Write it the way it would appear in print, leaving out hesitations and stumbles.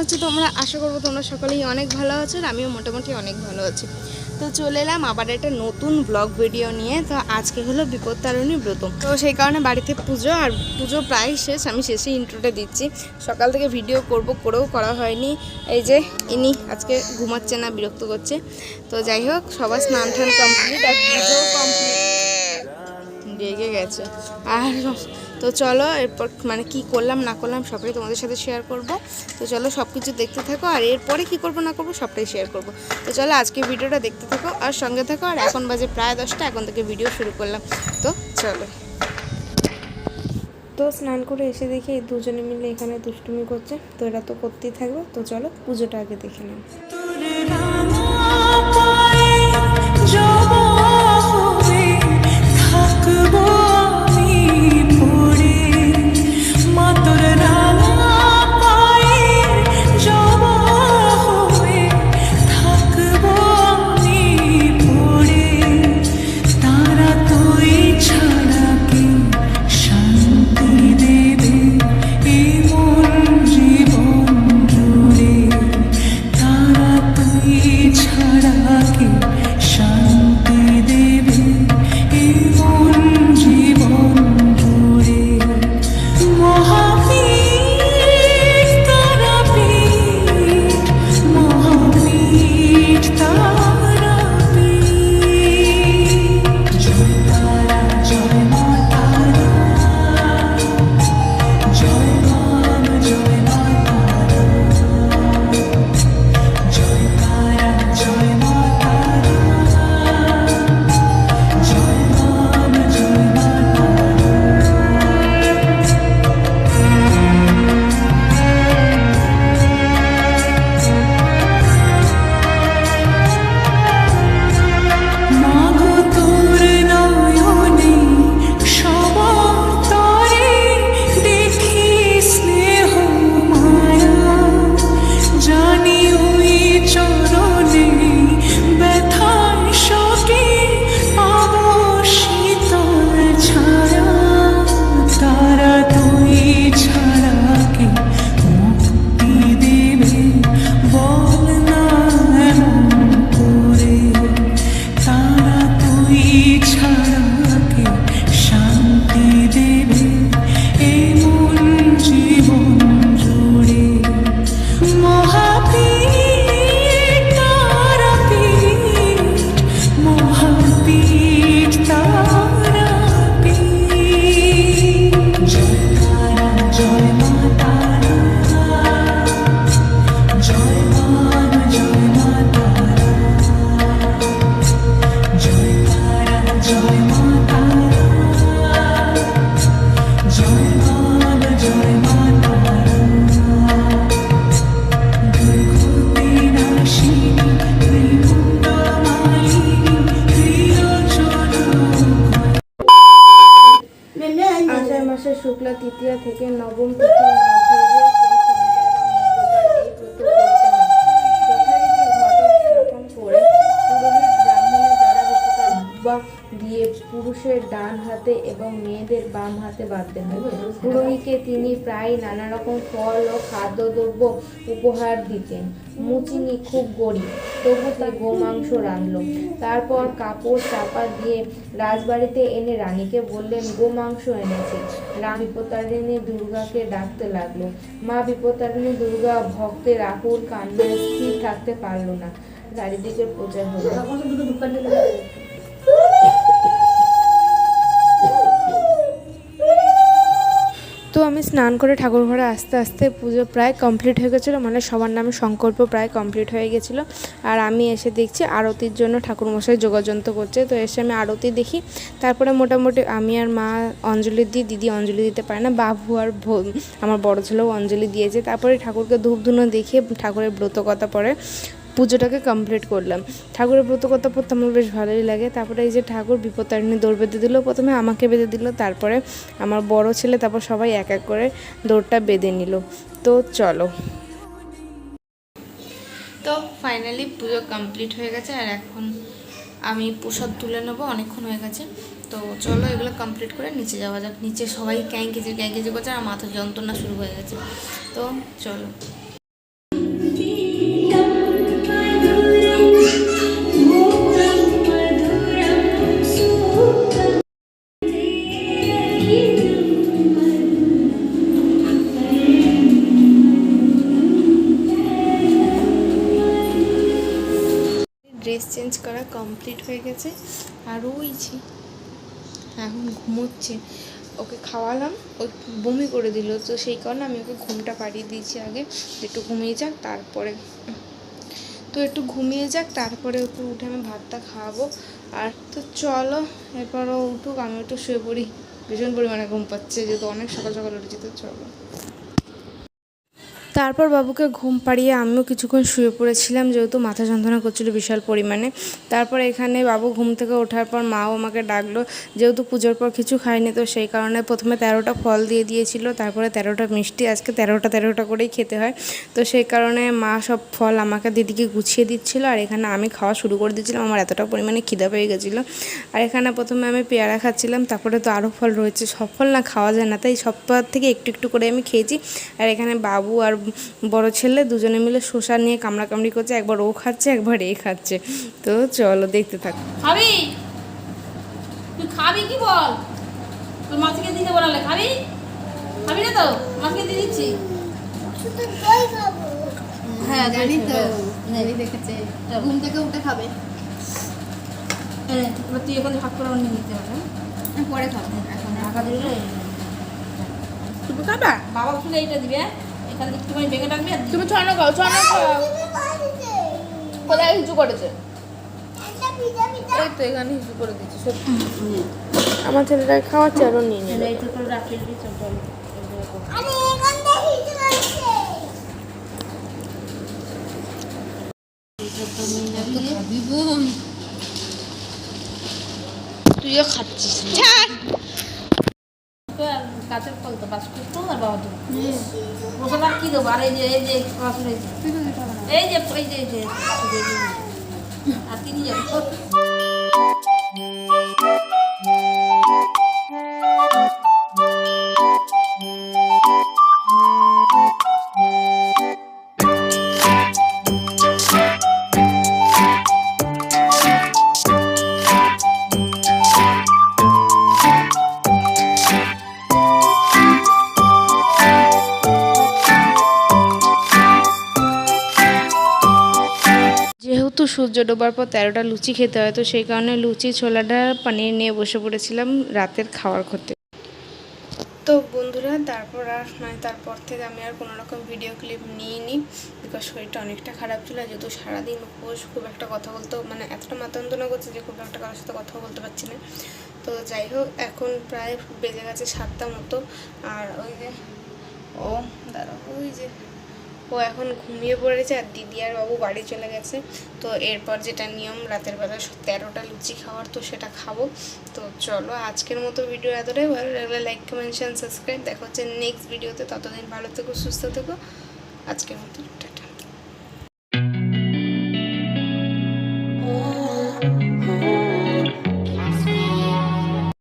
আছো তোমরা? আশা করবো তোমরা সকলেই অনেক ভালো আছো, আর আমিও মোটামুটি অনেক ভালো আছি। তো চলে এলাম আবার একটা নতুন ব্লগ ভিডিও নিয়ে। তো আজকে হলো বিপত্তারিণী ব্রত, তো সেই কারণে বাড়িতে পুজো, আর পুজো প্রায় শেষ। আমি শেষে ইন্ট্রোটা দিচ্ছি। সকাল থেকে ভিডিও করেও করা হয়নি। এই যে ইনি আজকে ঘুমাচ্ছে না, বিরক্ত করছে। তো যাই হোক, সবার স্নান টান কমপ্লিট আর পুজোও কমপ্লিট, রেগে গেছে। আর তো চলো এরপর মানে কি করলাম না করলাম সবটাই তোমাদের সাথে শেয়ার করব। তো চলো সব কিছু দেখতে থাকো, আর এরপরে কি করব না করব সবটাই শেয়ার করব। তো চলো আজকে ভিডিওটা দেখতে থাকো আর সঙ্গে থাকো। আর এখন বাজে প্রায় 10টা, এখন থেকে ভিডিও শুরু করলাম। তো চলো। তো স্নান করে এসে দেখি এই দুজনে মিলে এখানে দুষ্টুমি করছে। তো এরা তো করতেই থাকবে। তো চলো পুজোটা আগে দেখে নাও। শুক্লা তৃতীয়া থেকে নবম তিথির মধ্যে দিয়ে পুরুষের ডান হাতে এবং মেয়েদের বাম হাতে বাঁধতে হয়। পুরোহিতকে তিনি প্রায় নানা রকম ফল ও খাদ্যদ্রব্য উপহার দিতেন। মুচিনি খুব গরিব, তবু তা গোমাংস রাঁধল। তারপর কাপড় চাপা দিয়ে রাজবাড়িতে এনে রানীকে বললেন, গোমাংস এনেছি। রাম বিপত্তারিণী দুর্গাকে ডাকতে লাগলো। মা বিপত্তারিণী দুর্গা ভক্তের আকুল কান্নায় স্থির থাকতে পারল না। চারিদিকে প্রচার হলো। তো আমি স্নান করে ঠাকুর ঘরে আস্তে আস্তে পুজো প্রায় কমপ্লিট হয়ে গেছিলো, মানে সবার নামে সংকল্প প্রায় কমপ্লিট হয়ে গেছিলো। আর আমি এসে দেখছি আরতির জন্য ঠাকুরমশাই যোগাযন্ত্র করছে। তো এসে আমি আরতি দেখি। তারপরে মোটামুটি আমি আর মা অঞ্জলি দিই, দিদি অঞ্জলি দিতে পারে না, বাবু আর আমার বড় ছেলেও অঞ্জলি দিয়েছে। তারপরে ঠাকুরকে ধূপ ধুনো দেখিয়ে ঠাকুরের ব্রতকথা পড়ে পুজোটাকে কমপ্লিট করলাম। ঠাকুরের ব্রতকথা পড়তে আমার বেশ ভালোই লাগে। তারপরে এই যে ঠাকুর বিপত্তারিণী দৌড় বেঁধে দিল। প্রথমে আমাকে বেঁধে দিল, তারপরে আমার বড় ছেলে, তারপর সবাই এক এক করে দৌড়টা বেঁধে নিল। তো চলো, তো ফাইনালি পুজো কমপ্লিট হয়ে গেছে। আর এখন আমি প্রসাদ তুলে নেবো, অনেকক্ষণ হয়ে গেছে। তো চলো এগুলো কমপ্লিট করে নিচে যাওয়া যাক। নিচে সবাই ক্যাঁকেজি করছে আর মাথার যন্ত্রণা শুরু হয়ে গেছে। তো চলো। ড্রেস চেঞ্জ করা কমপ্লিট হয়ে গেছে আর রয়েছি এখন ঘুমোচ্ছে। ওকে খাওয়ালাম, ও বমি করে দিল, তো সেই কারণে আমি ওকে ঘুমটা পাড়িয়ে দিয়েছি আগে, একটু ঘুমিয়ে যাক তারপরে ওকে উঠে আমি ভাতটা খাওয়াবো। আর তো চলো এরপরও উঠুক, আমি একটু শুয়ে পড়ি, ভীষণ পরিমাণে ঘুম পাচ্ছে যেহেতু অনেক সকাল সকাল উঠেছি। তো চলো, তারপর বাবুকে ঘুম পাড়িয়ে আমিও কিছুক্ষণ শুয়ে পড়েছিলাম যেহেতু মাথা যন্ত্রণা করছিল বিশাল পরিমাণে। তারপর এখানে বাবু ঘুম থেকে ওঠার পর মাও আমাকে ডাকলো, যেহেতু পুজোর পর কিছু খাইনি, তো সেই কারণে প্রথমে 13টা ফল দিয়ে দিয়েছিল, তারপরে 13টা মিষ্টি, আজকে 13টা করেই খেতে হয়। তো সেই কারণে মা সব ফল আমাকে দিদিকে গুছিয়ে দিচ্ছিলো, আর এখানে আমি খাওয়া শুরু করে দিচ্ছিলাম, আমার এতটা পরিমাণে খিদা পেয়ে গেছিলো। আর এখানে প্রথমে আমি পেয়ারা খাচ্ছিলাম, তারপরে তো আরও ফল রয়েছে, সব ফল না খাওয়া যায় না, তাই সব ফল থেকে একটু একটু করে আমি খেয়েছি। আর এখানে বাবু আর বড় ছেলে দুজনে মিলে শসা নিয়ে কামড়াকামড়ি করছে, একবার ও খাচ্ছে একবার এ খাচ্ছে। তো চলো দেখতে থাক। খাবি? তুই খাবি কি বল? তোর মাছকে দিতে বলালে খাবি? খাবি না তো? মাছকে দিয়ে দিচ্ছি। হ্যাঁ জানি তো, দেখেছে ঘুম থেকে উঠে খাবে। এবার তুই এখন ভাগ করে নিয়ে নিতে হবে, পরে খাবে। এখন ঢাকা দিলে তুমি খাবা? বাবা শুধু এইটা দিবে, এখানে একটুখানি ভেঙে রাখবে। তুমি ছড়ানো খাও, কোথায় হিচু করেছে? এই তো এখানে হিচু করে দিচ্ছি সত্যি। আমার ছেলেটা খাওয়াচ্ছে আরও নিয়ে নেবে। এইটা করে রাখলে চল। তুইও খাচ্ছিস? গাছের ফল তো বাস করতো আর বাবা তো ওখানে কি দেবো? আর এই যে আর কি নিয়ে যাবো? যেহেতু সূর্য ডোবার পর 13টা লুচি খেতে হয়, তো সেই কারণে লুচি ছোলাটা পানির নিয়ে বসে পড়েছিলাম রাতের খাওয়ার করতে। তো বন্ধুরা তারপর থেকে আমি আর কোনো রকম ভিডিও ক্লিপ নিইনি, বিকজ শরীরটা অনেকটা খারাপ ছিল, যেহেতু সারাদিন উপোস, খুব একটা কথা বলতেও এতটা মাথা যন্ত্রণা করছে যে খুব একটা কারোর সাথে কথাও বলতে পারছি না। তো যাই হোক, এখন প্রায় বেজে গেছে 7টা মতো, আর ওই যে ও এখন ঘুমিয়ে পড়েছে, আর দিদি আর বাবু বাড়ি চলে গেছে। তো এরপর যেটা নিয়ম রাতের বেলা 13টা লুচি খাওয়ার, তো সেটা খাবো। তো চলো আজকের মতো ভিডিও এতটাই, ভালো লাগলে লাইক কমেন্ট শেয়ার সাবস্ক্রাইব, দেখা হচ্ছে নেক্সট ভিডিওতে। ততদিন ভালো থেকো, সুস্থ থেকো, আজকের মতো টাটা।